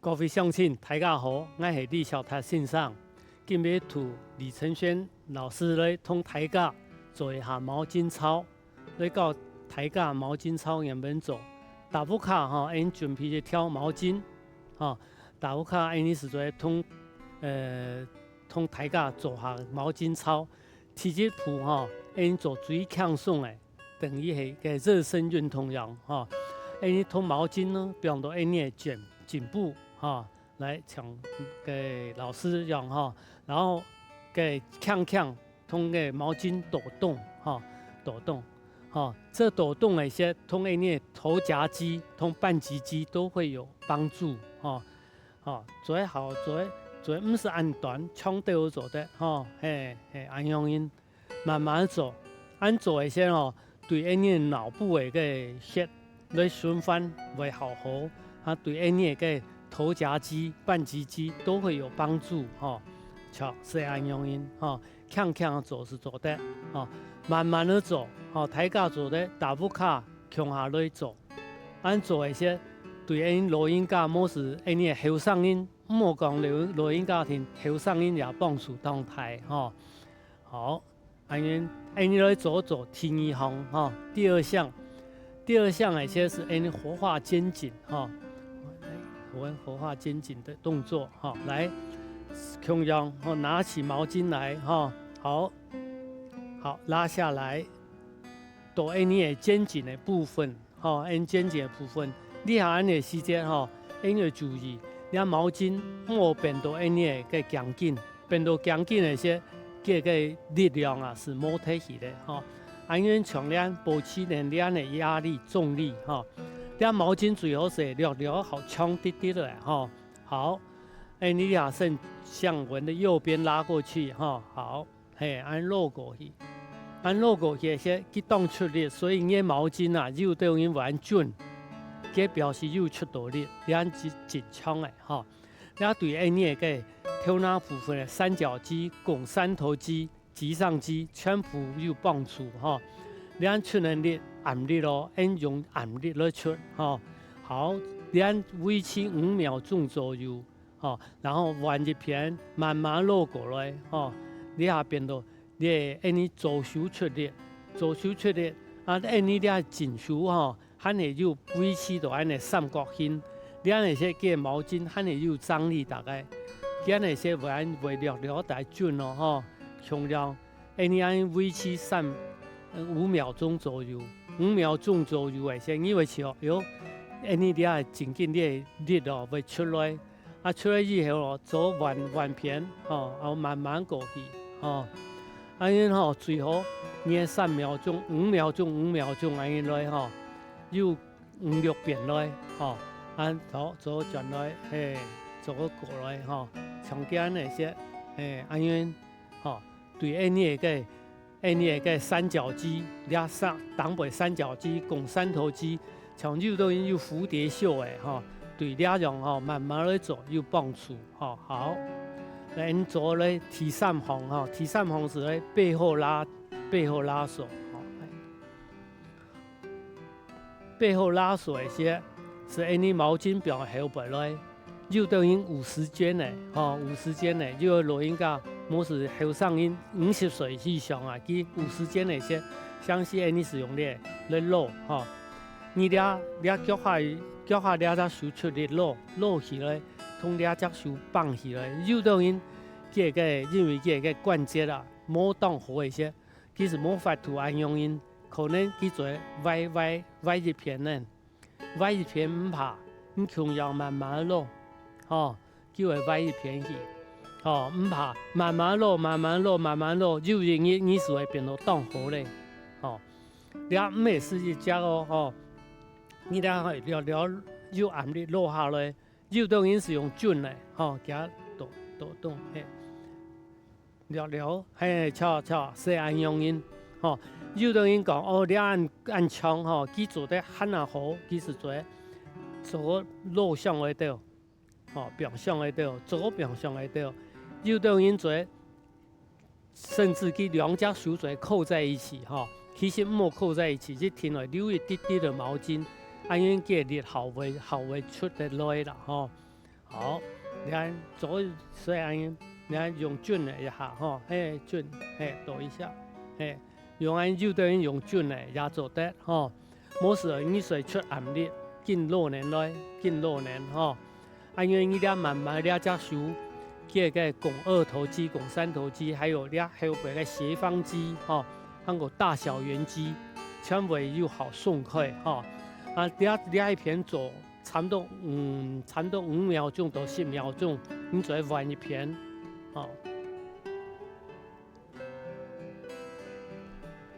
各位乡亲，大家好，我是李小达先生。今日图李承轩老师来同大家做一下毛巾操，来教大家毛巾操样本做。大部卡哈，因准备去挑毛巾，哈，大部卡因是做同大家做下毛巾操。第一步哈，因做最轻松的，等于是个热身运动样哈。因通毛巾呢，比方说因的颈部。来像给老师用然后给呛通个毛巾抖动抖动这抖动那些通你头夹肌、通半脊肌都会有帮助最好做不是按短冲对做的按用音慢慢做，按做一些对你脑部的个血来循环会好对你个头夹肌、半脊肌都会有帮助是按用音强做是做的慢慢的做大家做的大步卡强下来做，按做一些对因录音架莫是你的后上音，莫讲录音架听后上音也帮助动态好，按你来做第二项第二项那些是你活化肩颈活化肩颈的动作来，同样拿起毛巾来好拉下来，到你的肩颈的部分肩颈的部分，你下按的时间你要注意，你毛巾莫变到你的个僵紧，变到僵紧那些个力量是没提起的按强量保持两的压力重力毛巾最好是略好冲滴滴的好，你俩是向纹的右边拉过去好，按落过去些激动出力，所以你毛巾又对应完准，这表示又出到力，两紧张的那对你个头脑部分的三角肌、肱三头肌、棘上肌全部有帮助两出能力。按力用按力来出好，维持5秒钟左右然后弯一片慢慢落过来你下边到你左手出力你俩紧手还会有维持到你三角形，两那些个毛巾还会有张力，大概两那些会略大准强调你按维持5秒钟左右，5秒钟左右的些，你会瞧你俩紧紧的力会出来，出来以后做弯片慢慢过去最好你3秒钟、5秒钟来又5-6遍来走转来走过来常见那些对你个三角肌、挡背三角肌、肱三头肌，像有都有蝴蝶袖对俩种慢慢来做有帮助好，来你做咧第三项第三项是咧背后拉手背后拉手一些是你毛巾表后背来，有都有50肩的50肩的，就录音架。莫是后上音50岁以上佢50肩那些，相信你使用的来落你俩脚下俩只手出力落起来，同俩只手绑起来，有的人因为个关节冇当好一些，其实冇法度按用音，可能佢做歪一片呢，歪一片唔怕，你同样慢慢落就会歪一片去。唔怕，慢慢落，就你是会变到当好嘞你唔系是一只你俩了就按力落下来，就当然是用准嘞加抖动了悄是按用音有当然讲你按枪记住的很好，其实做落上来的表上来的左表上来的。有的人做，甚至给两只手指扣在一起其实莫扣在一起，只停来留一滴滴的毛巾，按样给力好会出得来啦好，你看做虽然你看用卷的一下哈，嘿卷嘿抖一下，嘿用安就等于用卷的也做得哈，冇事你水出暗烈，进落年来进落年哈，因为你俩慢慢俩只手，这个拱二头肌、拱三头肌，还有俩后背的斜方肌哈，还有大小圆肌，全部又好松开哈，啊俩一片做。差不多5秒钟到10秒钟，你再玩一遍，好，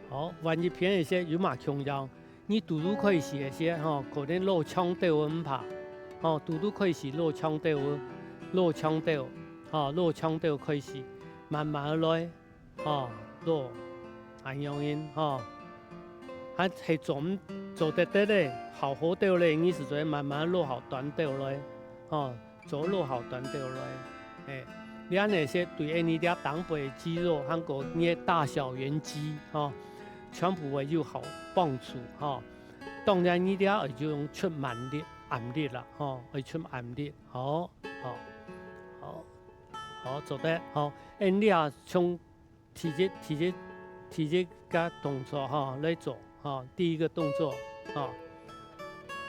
好玩一遍一些有嘛重要，你嘟嘟可以是一些哈，可能落腔调唔怕，哦嘟嘟可以是落腔调，落腔调，哦落腔调可以是慢慢来，哦落，安样音哈，还系做得嘞。好好调嘞，你是做慢慢落好短调嘞，哦，做落好短调嘞，哎，你那些对你的挡背肌肉，还有你的大小圆肌，哈，全部会有好帮助，哈。当然你哋就用出慢力、暗力啦，哈，会出暗力，好，做得好。你啊从体积个动作哈来做，哈，第一个动作，哈。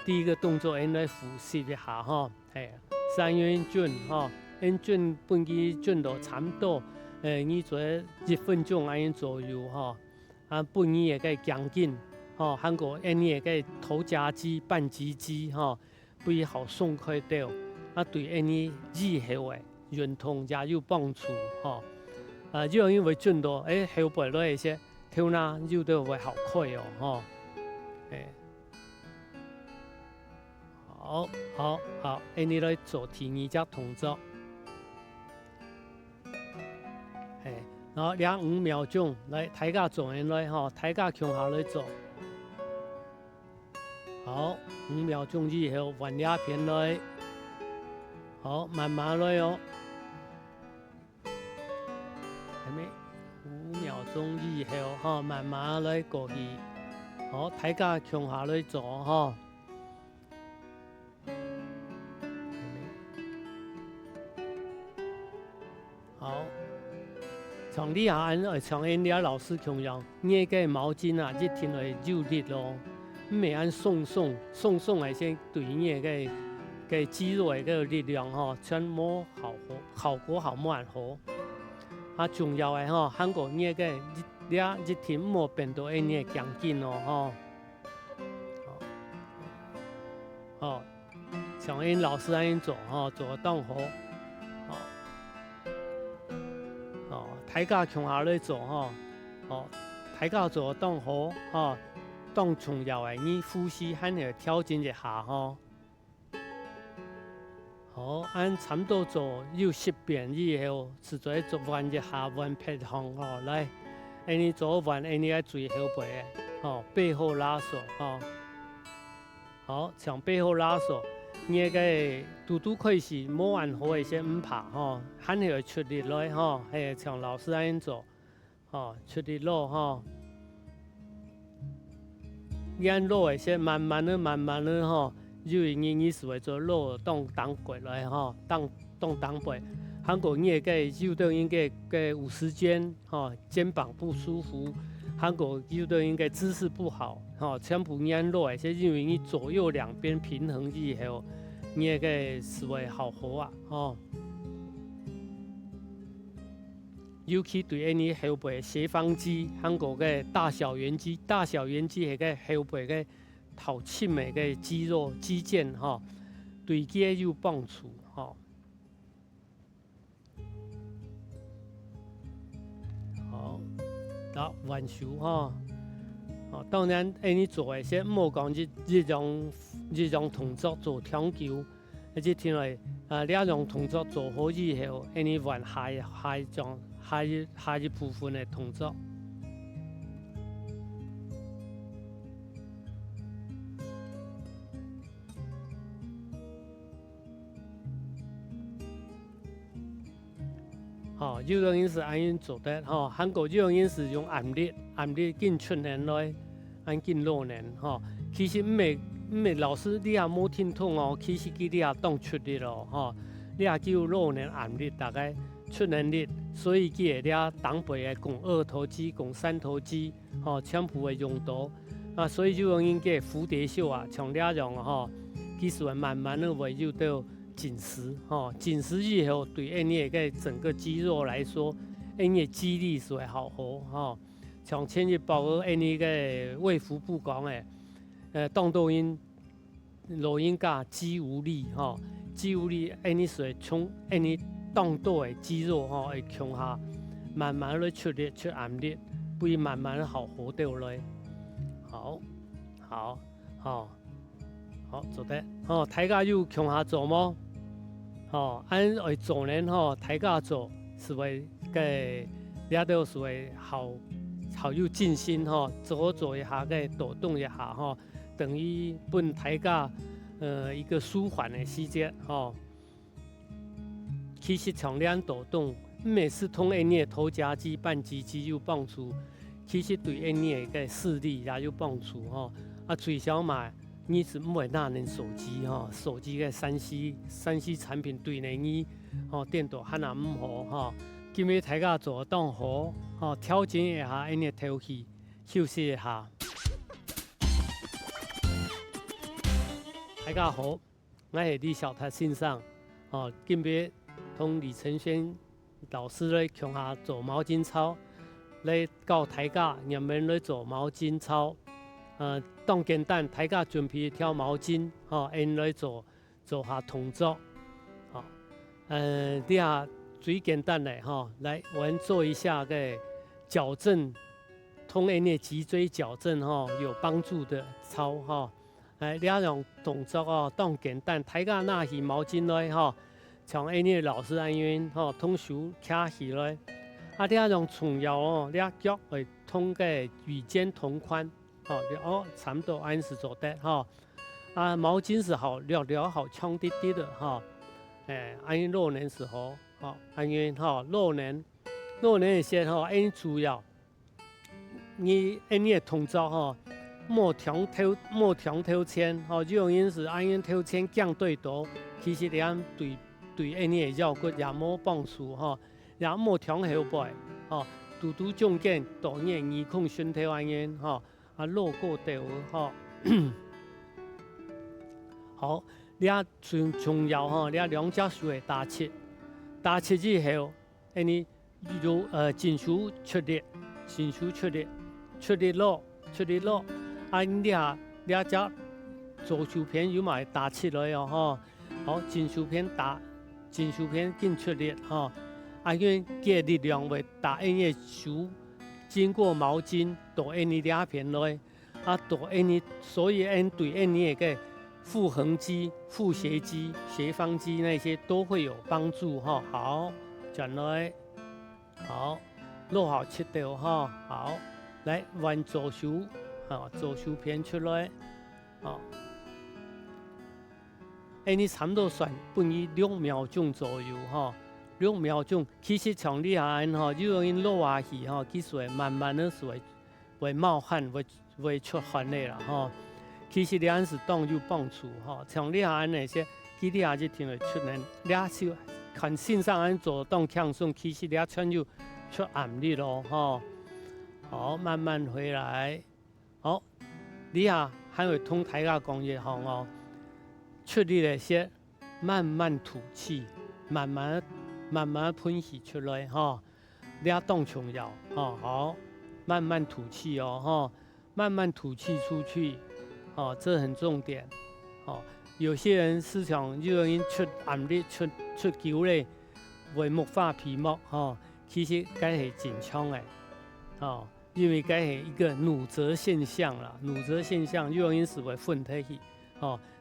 第一个动作，应该复习一下哈，係3元卷哈，卷半支卷到差唔多，你做1分鐘安左右哈，啊半日也可以講緊，哈，韓國你也可以頭夾肌、半脊肌哈，不以好鬆開掉，啊對你以後嘅運動也有幫助哈，啊因為卷到後背來一些，跳呢就都會好快哦哈，好，你來做第二隻動作，然後5秒鐘來大家做完來哈，大家向下來做，好5秒鐘以後換兩邊來，好慢慢來哦，係咪5秒鐘以後哈，慢慢來過去，好大家向下來做哈。好，像你像你老師強樣，你個毛巾啊，一天來熱熱咯，唔係按鬆嚟先對你個肌肉個力量吼，全冇效果好冇好。啊，重要嘅吼，韓國你個你一天唔好變到你個強筋咯吼，像你老師咁做吼，做當好。大家向下來做哈，大家做當好哈，當重要嘅你呼吸喺度調整一下哈。好，按差唔多做要10遍以後，實在做完一下完撇項哦，來，你做完你要注意後背嘅，背後拉鎖哈。好，從背後拉鎖。你個嘟嘟可以是冇按好一些唔怕吼，肯定出力來吼，係像老師咁做，出力落吼，你按落一些慢慢的吼，因為你是為做落當當背來吼，當背，韓國你個有的應該有時間吼，肩膀不舒服，韓國有的應該姿勢不好，全部你按落一些，因為你左右兩邊平衡以後。你個思維好好啊，尤其對你後背斜方肌，韓國嘅大小圓肌係個後背嘅頭前嘅個肌肉肌腱哈，對佢有幫助哈。好，得挽手哈。當然，你做一些唔好講呢種動作做長久，即天來呢種動作做好以後，你換下一部分嘅動作。有種人是按樣做得，韓國有種人是用暗力緊出年來，按緊落年，其實唔係老師你也冇聽通哦，其實佢哋也當出力咯，你也叫老年暗日大概出能力，所以记会了东北的共二头肌、共三头肌，champu的用途啊，所以就用因个蝴蝶袖啊，从了用其实慢慢的围绕到紧实，紧实以后对你个整个肌肉来说，你的肌力是会好好，像前日报告你个卫福部讲的，动到因录音架肌无力肌无力，你是会从你动到的肌肉会强下，慢慢的出力出暗力，不慢慢的好活掉来，好，做得抬架又强下做么？按会做呢抬架做是为个了到是为好有静心做一下个抖动一下等于本抬架一个舒缓的时间其实从两抖动，每次通你的头夹肌、半肌肌有帮助，其实对你的视力也有帮助最少嘛。你是唔会拿人手机手机嘅3C产品对你电脑还那唔好今日大家做当好调整一下你的头气，休息一下。大家好，我是李小泰先生今日同李承轩老师咧强下做毛巾操，咧教大家人们咧做毛巾操。当简单，大家准备挑毛巾，因来做下动作，你下最简单的来我们做一下个矫正，通因的脊椎矫正有帮助的操两种动作当简单，大家拿起毛巾来像因的老师安样通手卡起来，两种重要两脚会通个与肩同宽。差不多按时做的毛巾是好聊好长滴滴的按老年时候按老年一些按主要你的动作莫强头前就用因是按头前降对多，其实你按对你的腰骨也冇帮助也莫强后背拄中间多年耳孔胸头按样落过头好，你最重要你两只手会打切之后，你尽数出力落，你两只左手片有埋打起来好，尽数片紧出力因为个力量会打你的手。经过毛巾到你两片来，到你所以对你个腹横肌、腹斜肌、斜方肌那些都会有帮助好，转来，好，落好切掉好，来弯左手左手片出来你差不多算半于2秒钟左右2秒钟，其实从你就用因落下去其实会慢慢的会冒汗，会出汗的啦其实你是当有帮助从你那些，其实就听会出能，你手看线上做当轻松，其实你穿就出暗力咯好，慢慢回来，好，你还会通大家讲一行出力那些，慢慢吐气，慢慢喷气出来你当重要好，慢慢吐气慢慢吐气出去这很重点有些人思想就容易出暗力出球咧，为木化皮膜其实该是紧张的因为该是一个努责现象啦，努责现象就容易是会分体去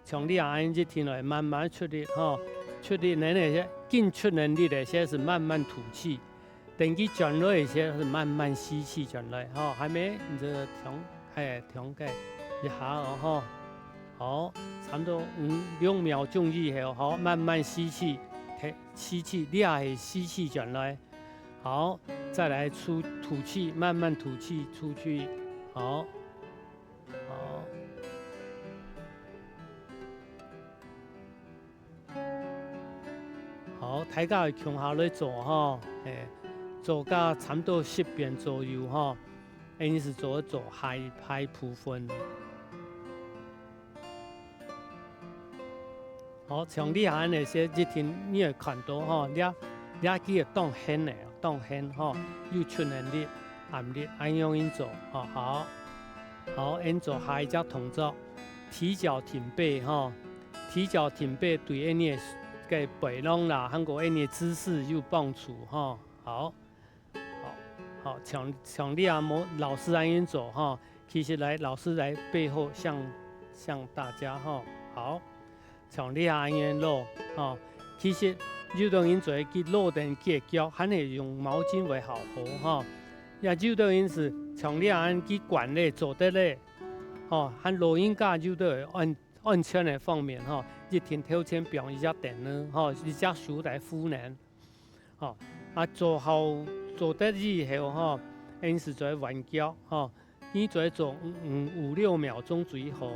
从你按这听来慢慢出力出力那些进出能力那些是慢慢吐气，等于转来一些是慢慢吸气转来还没你这调个一下好，差不多2秒钟以后好，慢慢吸气，你也是吸气转来，好，再来吐气，慢慢吐气出去，好。好，抬架会强下来做吼，做到差不多10遍左右吼，因是做海部分。好，像你下那些日天你会看到吼，你几个当现的，当现吼，有春日、暗日，按样因做，好，因做下一只动作，提脚挺背吼，提脚挺背对因的个背拢啦，韩国因的姿势有帮助吼，好，像你啊，老师按样做吼，其实老师来背后向大家吼，好。像你安样落，其实有当因做去落定结脚，还会用毛巾为好好哈。也有当因是像你安去管咧做得咧，和录音架有得安全的方面日天头前表一下电呢，一下手来敷呢，做好做得以后因是做弯脚你做5-6秒钟最好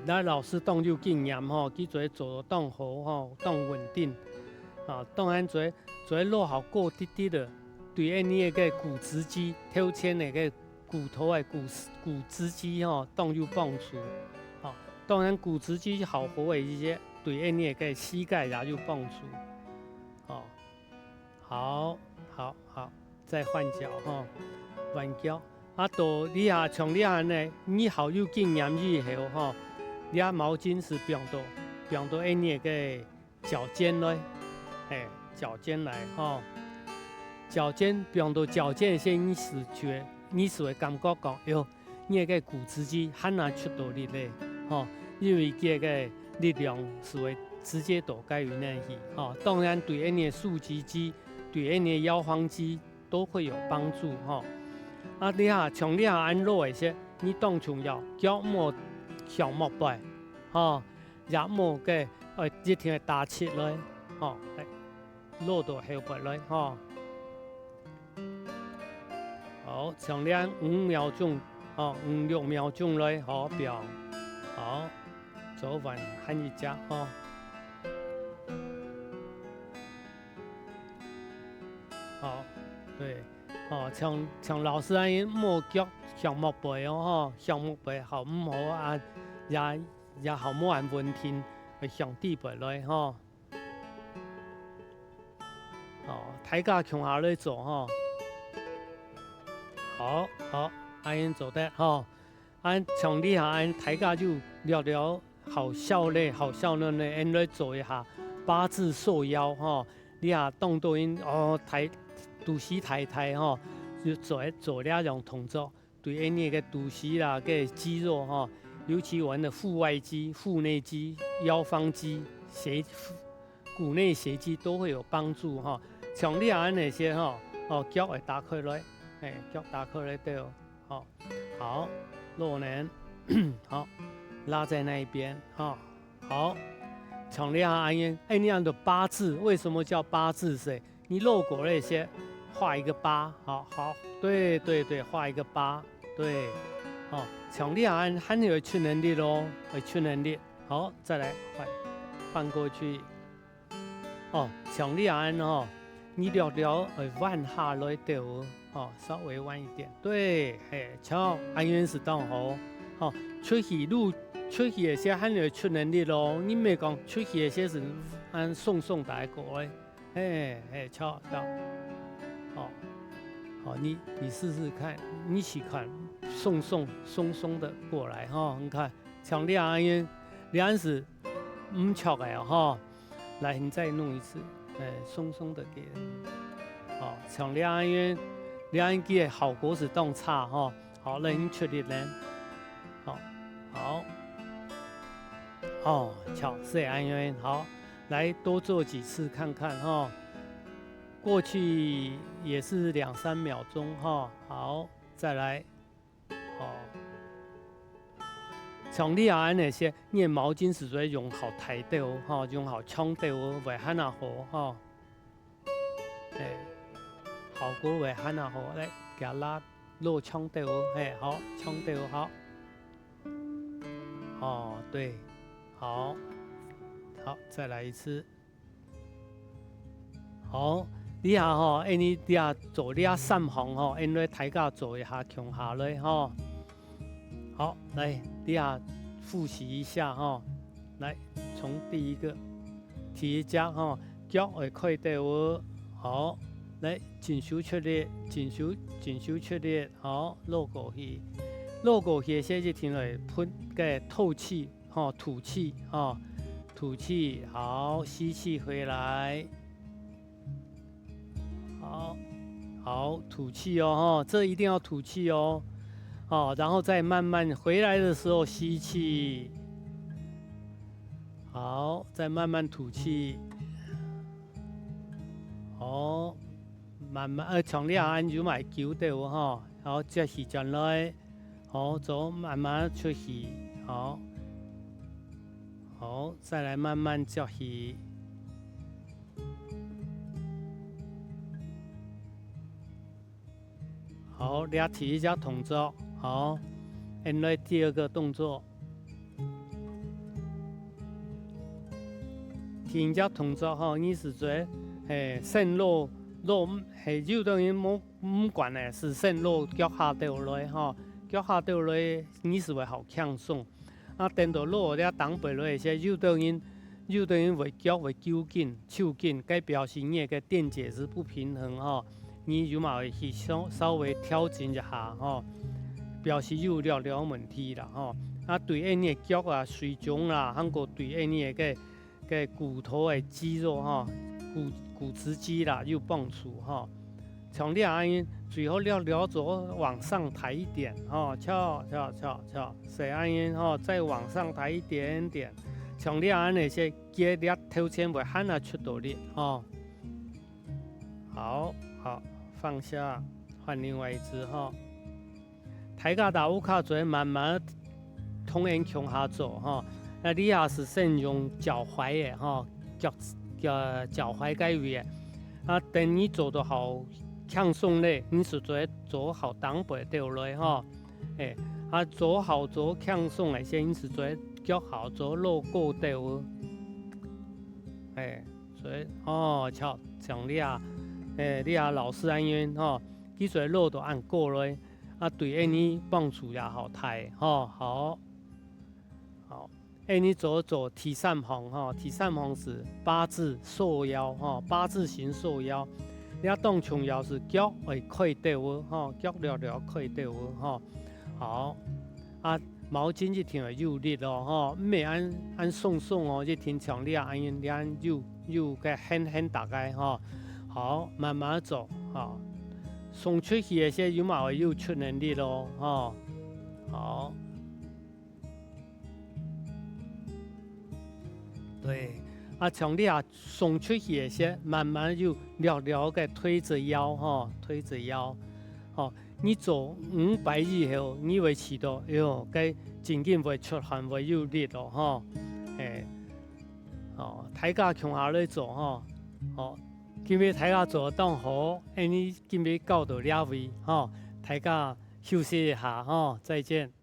咱老师当有经验去做当好当稳定当然做落好过滴的，对你个股直肌、头前的个骨头的股直肌当有帮助当然股直肌好活的一些，对你个膝盖也有帮助好，再换脚弯脚。到你像你呢，你好有经验以后你毛巾是放到你个脚尖来，脚尖来脚尖放到脚尖先，你是会感觉讲，哟，你个股直肌很难出到力嘞，因为这个力量是会直接到该于那去当然对你的竖肌、对你的腰方肌都会有帮助你像你按落一些，你当重要，脚莫小莫摆也莫个日天打起来落到后背来好，像你按5秒钟5-6秒钟来表好，左腕喊一下好，对。像老师安尼莫脚项目背项目背好唔好也好莫按问题会向地背来抬架强下来做好，安尼做得像你按抬架就聊好笑咧，好笑嫩咧，安来做一下8字瘦腰你动作因肚脐抬就做了种动作，对你个肚脐啦个肌肉尤其我们的腹外肌、腹内肌、腰方肌、股内斜肌都会有帮助像你按那些脚会打开来，脚打开来对好，落人好，拉在那一边好，像你按你按的8字，为什么叫8字是？你露过那些。画一个8，好，对，画一个8，对，像你按还有出能力咯，会出能力，好，再来换过去，像你按你聊会弯下来对稍微弯一点，对，像按原是当好，出去那些还有出能力咯，你没讲出去那些是按送带过的，巧到。你试试看，你去看，松的过来你看，像你按是唔巧的来，你再弄一次，松的给人，像你按个效果是当差好，来你出力呢，巧是按样好，来多做几次看看过去也是2-3秒钟好，再来像你按那些，你的毛巾是在用好抬到用好冲到会很好效果会很好，来给它拉落冲到好，冲到好对，好好，再来一次。好，你下吼，你下做你下散放吼，因为抬架做一下强下来吼。好，来你下复习一下吼。来，从第一个提脚吼，脚会开对位，好，来前手出力，前手出力，好，落过去，落过去先就停落喷个透气吼，吐气吼，吐气，好，吸气回来。好，吐气哦，这一定要吐气哦，然后再慢慢回来的时候吸气，好，再慢慢吐气，好，慢慢从你按住埋脚度哈，好，这时间内，好，走慢慢出去，好，再来慢慢接气。好，俩提一下动作，好，现在第二个动作，提一下动作吼，你是做渗落就等于唔管的，是渗落脚下掉落吼，脚下掉落你是会好轻松，啊，等到落了挡背落些，就等于会脚会揪紧、抽紧，该表示你个电解质不平衡吼。你就嘛会去稍微调整一下吼，表示有了问题啦吼。啊，对你的脚啊、水肿啦，还个对你的个骨头的肌肉吼、骨质肌啦有帮助吼。从你安尼最后了左往上抬一点吼，翘，再安尼吼，再往上抬一点点。从你安那些肌力头前会喊啊出到力吼。好。放下，换另外一只哈。抬架打乌卡嘴，慢慢同人向下走哈。那你也是先用脚踝的哈，脚踝该位的。啊，等你做得好轻松嘞，你是做好挡背掉来哈。做好做轻松的些，你是脚好做落过掉。所以像你啊。你啊，老师安员吼，几岁路都按过来，啊，对你帮助也好大吼，好，你走提散放吼，提散放是八字束腰吼，八字形束腰，你啊动琼腰是脚会开对位吼，脚了开对位吼，好，啊，毛巾就挺会有力咯吼，唔係按送哦，就挺强烈安員，你按有个很大概吼。好，慢慢走，好，送出去的些有嘛会有出能力咯，好，对，啊，从你啊送出去的些，慢慢就了个推着腰，推着腰，你做500以后，你会知道，该渐渐会出汗，会有力咯，抬架向下来做，今日大家做当好，你今日到到了位，大家休息一下，再见。